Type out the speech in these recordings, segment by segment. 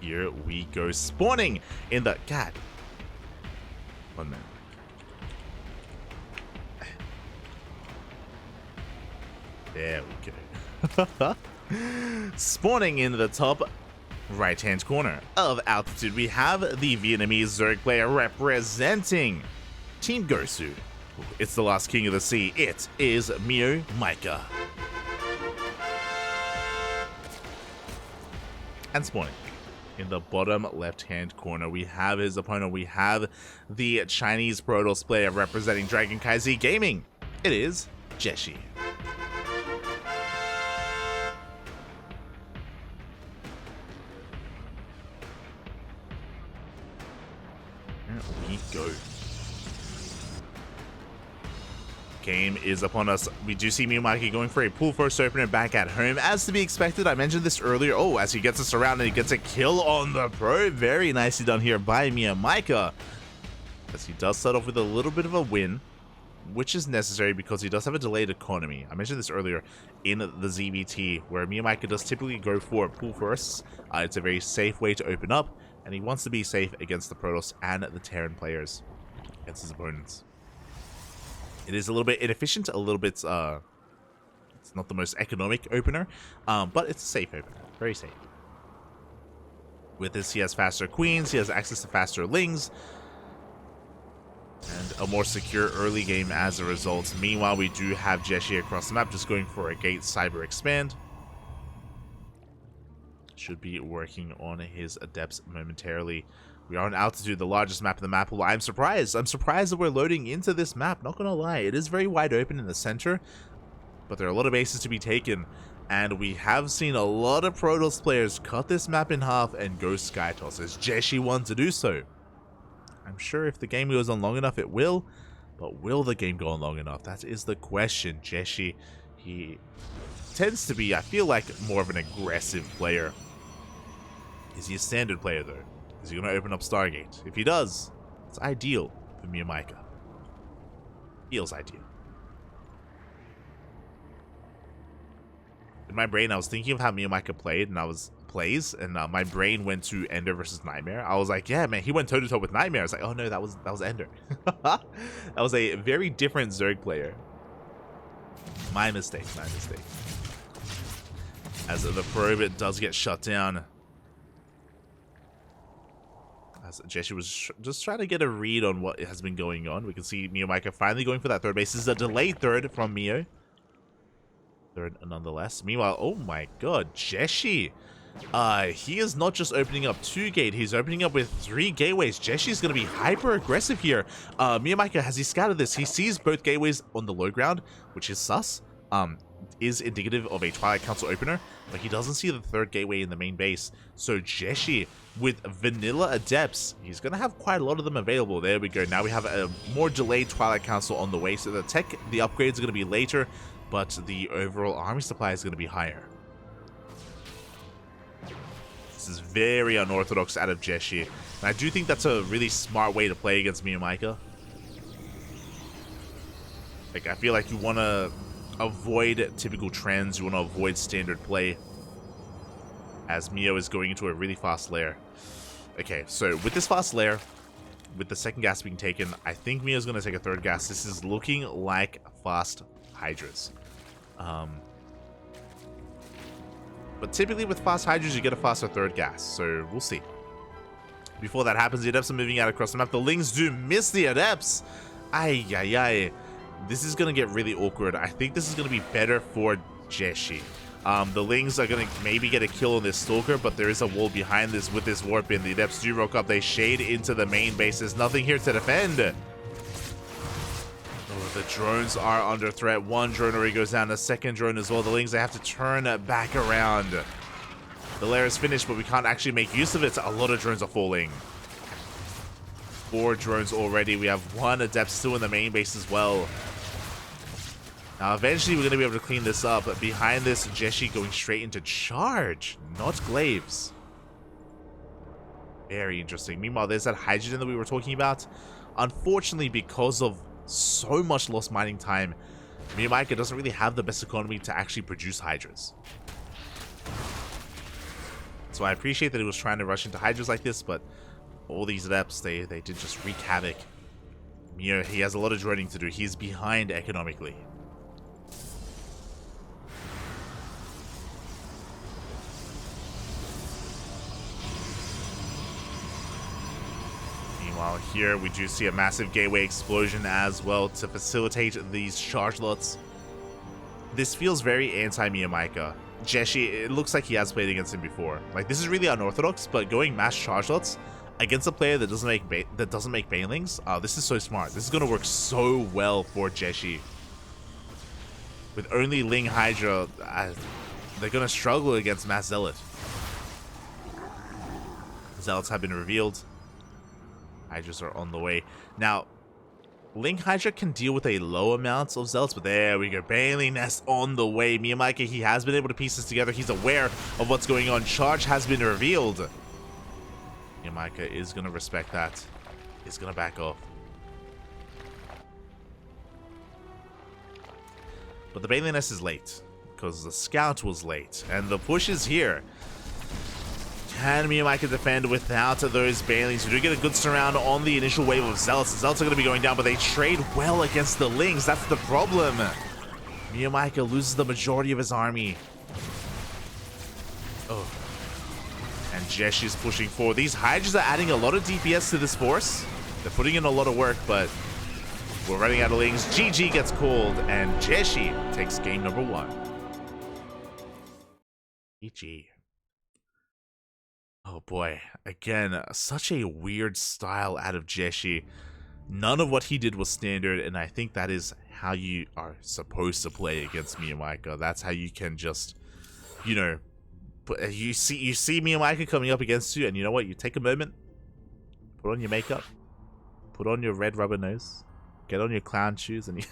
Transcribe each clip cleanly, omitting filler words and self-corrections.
Here we go. Spawning in the... God. 1 minute. There we go. Spawning in the top right-hand corner of altitude, we have the Vietnamese Zerg player representing Team Gosu. It's the last king of the sea. It is MeomaikA. And spawning in the bottom left-hand corner, we have his opponent. We have the Chinese Protoss player representing CranKy Z Gaming. It is Jieshi. We go. Game is upon us. We do see MeomaikA going for a pull first opener back at home, as to be expected. I mentioned this earlier. Oh, as he gets us around and he gets a kill on the pro. Very nicely done here by MeomaikA, as he does start off with a little bit of a win, which is necessary because he does have a delayed economy. I mentioned this earlier in the ZvP, where MeomaikA does typically go for pull firsts. It's a very safe way to open up, and he wants to be safe against the Protoss and the Terran players, against his opponents. It is a little bit inefficient, a little bit, it's not the most economic opener, but it's a safe opener, very safe. With this, he has faster queens, he has access to faster lings, and a more secure early game as a result. Meanwhile, we do have Jieshi across the map, just going for a gate cyber expand. Should be working on his adepts momentarily. We are on altitude, the largest map in the map pool. I'm surprised that we're loading into this map, not gonna lie. It is very wide open in the center, but there are a lot of bases to be taken, and we have seen a lot of Protoss players cut this map in half and go sky toss, as Jieshi wants to do so. I'm sure if the game goes on long enough, it will, but will the game go on long enough? That is the question. Jieshi, he tends to be, I feel like, more of an aggressive player. Is he a standard player, though? Is he going to open up Stargate? If he does, it's ideal for MeomaikA. Feels ideal. In my brain, I was thinking of how MeomaikA plays, and my brain went to Ender versus Nightmare. I was like, yeah, man, he went toe-to-toe with Nightmare. I was like, oh no, that was Ender. That was a very different Zerg player. My mistake, my mistake. As the probe does get shut down. Jieshi was just trying to get a read on what has been going on. We can see MeomaikA finally going for that third base. This is a delayed third from Meo. Third nonetheless. Meanwhile, oh my god, Jieshi. He is not just opening up 2 gate, he's opening up with 3 gateways. Jeshi's going to be hyper aggressive here. MeomaikA, has he scouted this? He sees both gateways on the low ground, which is sus. Is indicative of a Twilight Council opener, but he doesn't see the 3rd gateway in the main base. So Jieshi, with vanilla adepts, he's going to have quite a lot of them available. There we go. Now we have a more delayed Twilight Council on the way, so the upgrades are going to be later, but the overall army supply is going to be higher. This is very unorthodox out of Jieshi, and I do think that's a really smart way to play against MeomaikA. Like, I feel like you want to avoid typical trends, you want to avoid standard play, as Meo is going into a really fast lair. Okay, so with this fast lair, with the 2nd gas being taken, I think Meo's going to take a 3rd gas. This is looking like fast Hydras. But typically with fast Hydras, you get a faster 3rd gas, so we'll see. Before that happens, the Adepts are moving out across the map. The Lings do miss the Adepts. Ay, ay, ay. This is going to get really awkward. I think this is going to be better for Jieshi. The Lings are going to maybe get a kill on this Stalker, but there is a wall behind this with this Warp in. The Adepts do rock up. They shade into the main base. There's nothing here to defend. Oh, the drones are under threat. 1 drone already goes down. The 2nd drone as well. The Lings, they have to turn back around. The lair is finished, but we can't actually make use of it. A lot of drones are falling. 4 drones already. We have 1 Adept still in the main base as well. Now, eventually, we're going to be able to clean this up. But behind this, Jieshi going straight into charge, not glaives. Very interesting. Meanwhile, there's that hydrogen that we were talking about. Unfortunately, because of so much lost mining time, MeomaikA doesn't really have the best economy to actually produce hydras. So I appreciate that he was trying to rush into Hydras like this, but all these adepts, they did just wreak havoc. Mio, he has a lot of droning to do. He's behind economically. Meanwhile, here we do see a massive gateway explosion as well to facilitate these charge lots. This feels very anti-MeomaikA. Jieshi, it looks like he has played against him before. Like, this is really unorthodox, but going mass charge lots against a player that doesn't make banelings, this is so smart. This is gonna work so well for Jieshi. With only Ling Hydra, they're gonna struggle against mass Zealot. Zealots have been revealed. Hydras are on the way. Now, Ling Hydra can deal with a low amount of Zealots, but there we go. Baneling Nest on the way. MeomaikA, he has been able to piece this together. He's aware of what's going on. Charge has been revealed. MeomaikA is going to respect that. He's going to back off. But the Baneling Nest is late, because the Scout was late, and the push is here. Can MeomaikA defend without those Banelings? We do get a good surround on the initial wave of Zealots. The Zealots are going to be going down, but they trade well against the Lings. That's the problem. MeomaikA loses the majority of his army. Oh. And Jieshi is pushing forward. These Hydras are adding a lot of DPS to this force. They're putting in a lot of work, but we're running out of Lings. GG gets called, and Jieshi takes game number 1. GG. Oh boy, again, such a weird style out of Jieshi. None of what he did was standard, and I think that is how you are supposed to play against MeomaikA. That's how you can just, you know, you see MeomaikA coming up against you, and you know what? You take a moment, put on your makeup, put on your red rubber nose, get on your clown shoes, and you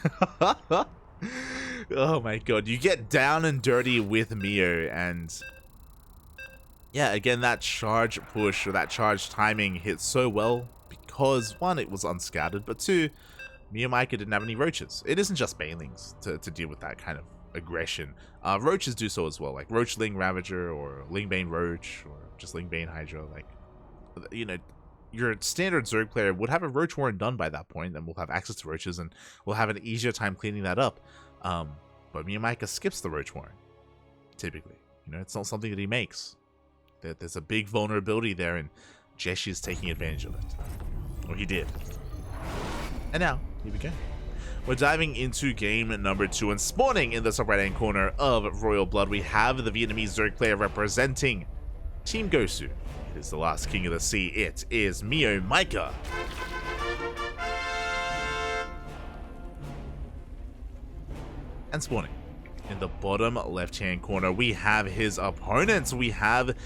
oh my god, you get down and dirty with Mio, and yeah, again, that charge push or that charge timing hit so well because, one, it was unscattered, but two, MeomaikA didn't have any roaches. It isn't just banelings to deal with that kind of aggression. Roaches do so as well, like Roach Ling Ravager or Ling Bane Roach or just Ling Bane Hydra. Like, you know, your standard Zerg player would have a Roach Warren done by that point, and we'll have access to roaches and we'll have an easier time cleaning that up. But MeomaikA skips the Roach Warren, typically. You know, it's not something that he makes. There's a big vulnerability there, and Jieshi is taking advantage of it. Or he did. And now, here we go. We're diving into game number 2, and spawning in the top right-hand corner of Royal Blood, we have the Vietnamese Zerg player representing Team Gosu. It is the last King of the Sea. It is MeomaikA. And spawning in the bottom left-hand corner, we have his opponents. We have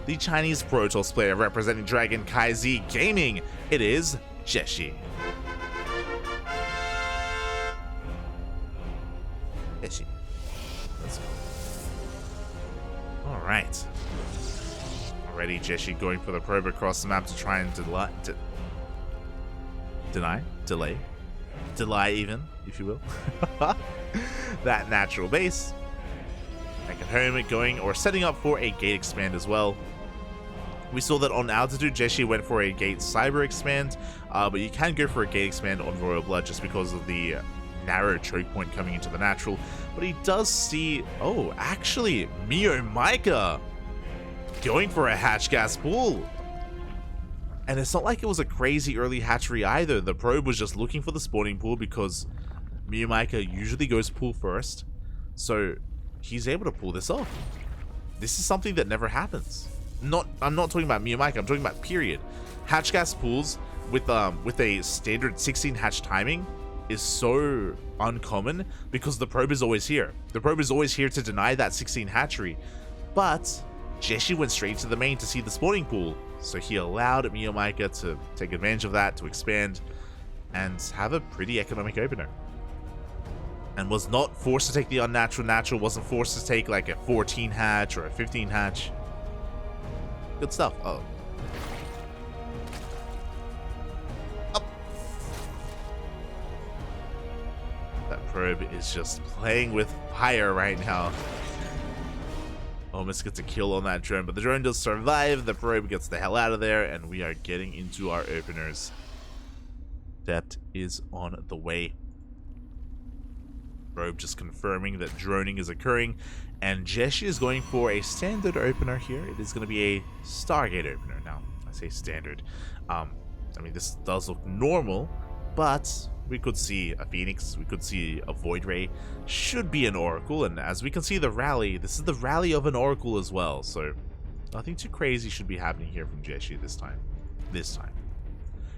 the Chinese Protoss player representing Dragon KZ Gaming. It is Jieshi. Jieshi. Let's go. Alright. Already Jieshi going for the probe across the map to try and delay even, if you will. That natural base. Back at home, going or setting up for a gate expand as well. We saw that on altitude, Jieshi went for a gate cyber expand, but you can go for a gate expand on Royal Blood just because of the narrow choke point coming into the natural. But he does see, oh, actually, MeomaikA going for a hatch gas pool. And it's not like it was a crazy early hatchery either. The probe was just looking for the spawning pool because MeomaikA usually goes pool first. So he's able to pull this off. This is something that never happens. I'm not talking about MeomaikA, I'm talking about period. Hatch gas pools with a standard 16 hatch timing is so uncommon because the probe is always here. The probe is always here to deny that 16 hatchery. But Jieshi went straight to the main to see the spawning pool, so he allowed MeomaikA to take advantage of that, to expand, and have a pretty economic opener. And was not forced to take the unnatural natural, wasn't forced to take like a 14 hatch or a 15 hatch. Good stuff. Oh. Up. That probe is just playing with fire right now. Almost gets a kill on that drone, but the drone does survive. The probe gets the hell out of there, and we are getting into our openers. Depth is on the way. Probe just confirming that droning is occurring, and Jieshi is going for a standard opener here. It is going to be a Stargate opener. Now, I say standard. I mean, this does look normal, but we could see a Phoenix, we could see a Void Ray, should be an Oracle, and as we can see the rally, this is the rally of an Oracle as well, so nothing too crazy should be happening here from Jieshi this time.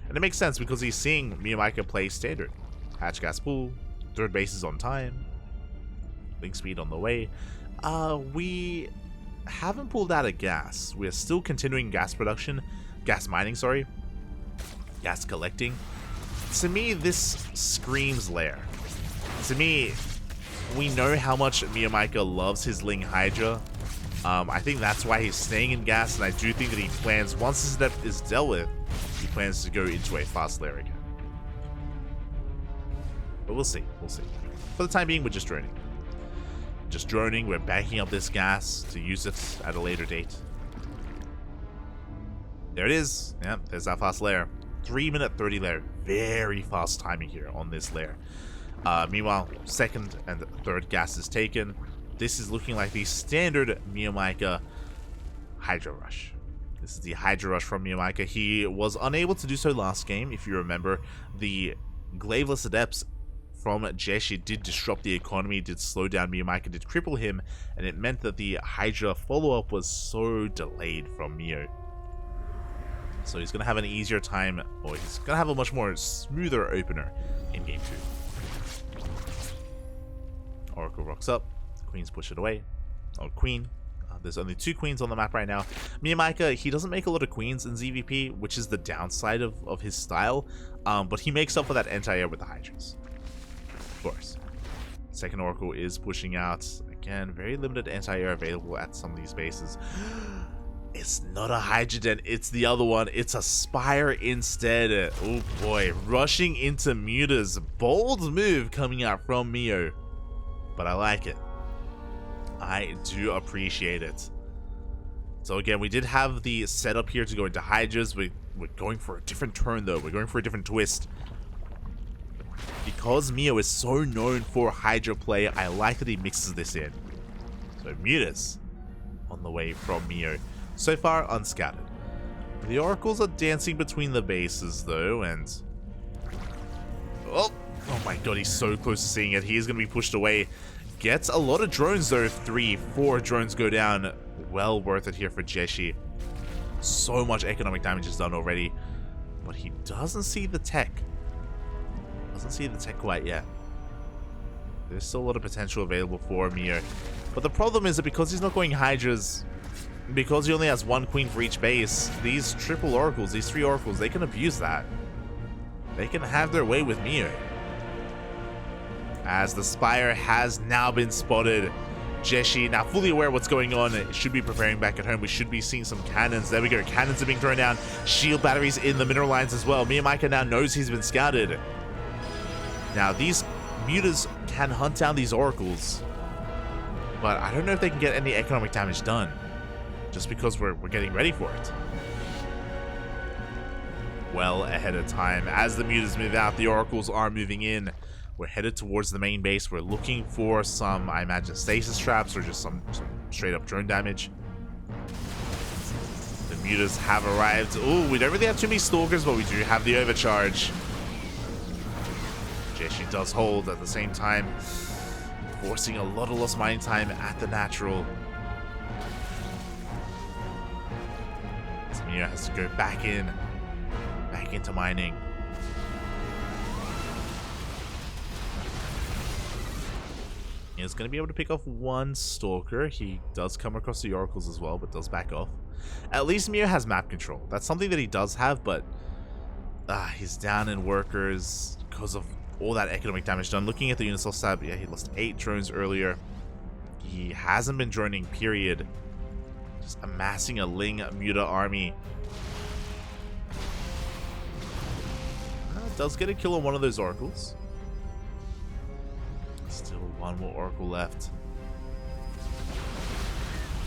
And it makes sense because he's seeing MeomaikA play standard. Hatch gas pool, third base is on time, link speed on the way. We haven't pulled out of gas. We're still continuing gas production, gas mining, sorry, gas collecting. To me, this screams lair. To me, we know how much MeomaikA loves his Ling Hydra. I think that's why he's staying in gas, and I do think that he plans, once his depth is dealt with, he plans to go into a fast lair again. But we'll see, we'll see. For the time being, we're just droning. Just droning, we're banking up this gas to use it at a later date. There it is. Yeah, there's that fast lair. 3-minute 30 lair. Very fast timing here on this lair. Meanwhile, second and third gas is taken. This is looking like the standard MeomaikA Hydra Rush. This is the Hydra Rush from MeomaikA. He was unable to do so last game. If you remember, the Glaveless Adepts from Jieshi did disrupt the economy, did slow down MeomaikA, did cripple him, and it meant that the Hydra follow-up was so delayed from Meo. So he's going to have an easier time, or he's going to have a much more smoother opener in Game 2. Oracle rocks up. Queens push it away. Oh, Queen. There's only 2 queens on the map right now. MeomaikA, he doesn't make a lot of queens in ZvP, which is the downside of his style. But he makes up for that anti-air with the Hydras. Of course. Second Oracle is pushing out. Again, very limited anti-air available at some of these bases. It's not a Hydrogen, it's the other one. It's a Spire instead. Oh boy, rushing into Mutas. Bold move coming out from Meo. But I like it. I do appreciate it. So again, we did have the setup here to go into Hydras. We're going for a different turn though. We're going for a different twist. Because Meo is so known for Hydra play, I like that he mixes this in. So Mutas on the way from Meo. So far, unscattered. The Oracles are dancing between the bases, though, and... Oh my god, he's so close to seeing it. He is going to be pushed away. Gets a lot of drones, though. 3, 4 drones go down. Well worth it here for Jieshi. So much economic damage is done already. But he doesn't see the tech. Doesn't see the tech quite yet. There's still a lot of potential available for Meo. But the problem is that because he's not going Hydras... Because he only has 1 queen for each base, these triple oracles, these 3 oracles, they can abuse that. They can have their way with Meo. As the Spire has now been spotted. Jieshi, now fully aware of what's going on, should be preparing back at home. We should be seeing some cannons. There we go, cannons are being thrown down. Shield batteries in the mineral lines as well. MeomaikA now knows he's been scouted. Now these Mutas can hunt down these oracles. But I don't know if they can get any economic damage done. Just because we're getting ready for it. Well ahead of time. As the Mutas move out, the Oracles are moving in. We're headed towards the main base. We're looking for some, I imagine, stasis traps or just some straight up drone damage. The Mutas have arrived. Ooh, we don't really have too many Stalkers, but we do have the overcharge. Jieshi does hold at the same time, forcing a lot of lost mining time at the natural. Meo has to go back into mining. He's going to be able to pick off 1 Stalker. He does come across the Oracles as well, but does back off. At least Meo has map control. That's something that he does have, but he's down in workers because of all that economic damage done. Looking at the Unicell stab, yeah, he lost 8 drones earlier. He hasn't been droning, period. Just amassing a Ling Muta army. Does get a kill on one of those Oracles. Still 1 more Oracle left.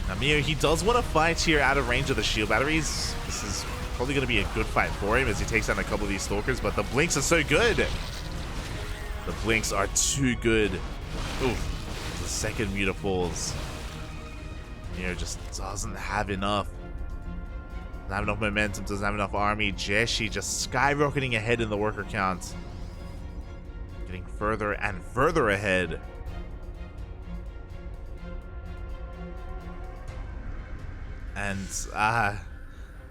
Now Mio, he does want to fight here out of range of the shield batteries. This is probably going to be a good fight for him as he takes down a couple of these stalkers, but the blinks are so good. The blinks are too good. Ooh, the second meter falls. Mio just doesn't have enough. Doesn't have enough momentum, doesn't have enough army. Jieshi just skyrocketing ahead in the worker count. Getting further and further ahead. And,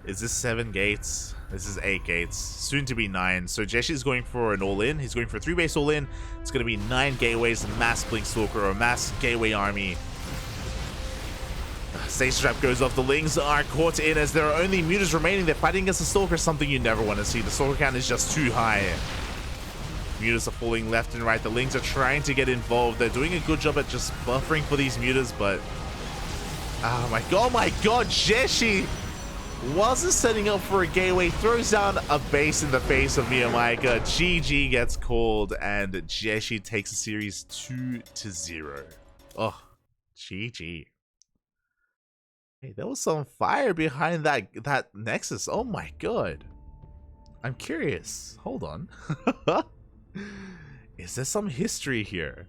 is this 7 gates? This is 8 gates. Soon to be 9. So Jeshi's going for an all-in. He's going for a 3-base all-in. It's going to be 9 gateways, mass Blink Stalker, or mass gateway army. Stage Trap goes off. The Lings are caught in as there are only mutas remaining. They're fighting against the Stalker, something you never want to see. The Stalker count is just too high. Mutas are falling left and right. The Lings are trying to get involved. They're doing a good job at just buffering for these mutas, but... oh my god, Jieshi wasn't setting up for a gateway, throws down a base in the face of MeomaikA. GG gets called, and Jieshi takes the series 2-0. Oh, GG. Hey, there was some fire behind that Nexus. Oh my god. I'm curious. Hold on. Is there some history here?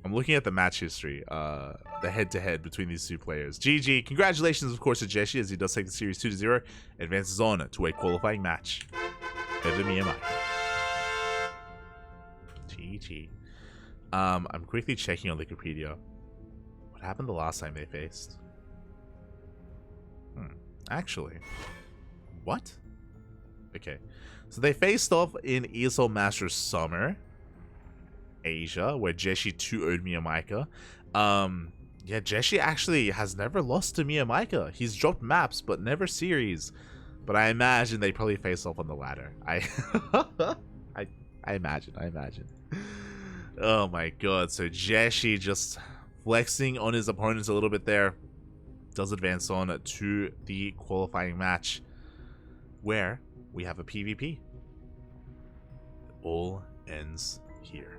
I'm looking at the match history, the head-to-head between these two players. GG. Congratulations, of course, to Jieshi as he does take the series 2-0, advances on to a qualifying match. Over MeomaikA. GG. I'm quickly checking on Wikipedia. What happened the last time they faced? Actually. What? Okay. So they faced off in ESL Masters Summer Asia, where Jieshi 2-0'd MeomaikA. Yeah, Jieshi actually has never lost to MeomaikA. He's dropped maps, but never series. But I imagine they probably face off on the ladder. I imagine. Oh my god, so Jieshi just flexing on his opponents a little bit there. Does advance on to the qualifying match, where we have a PvP. It all ends here.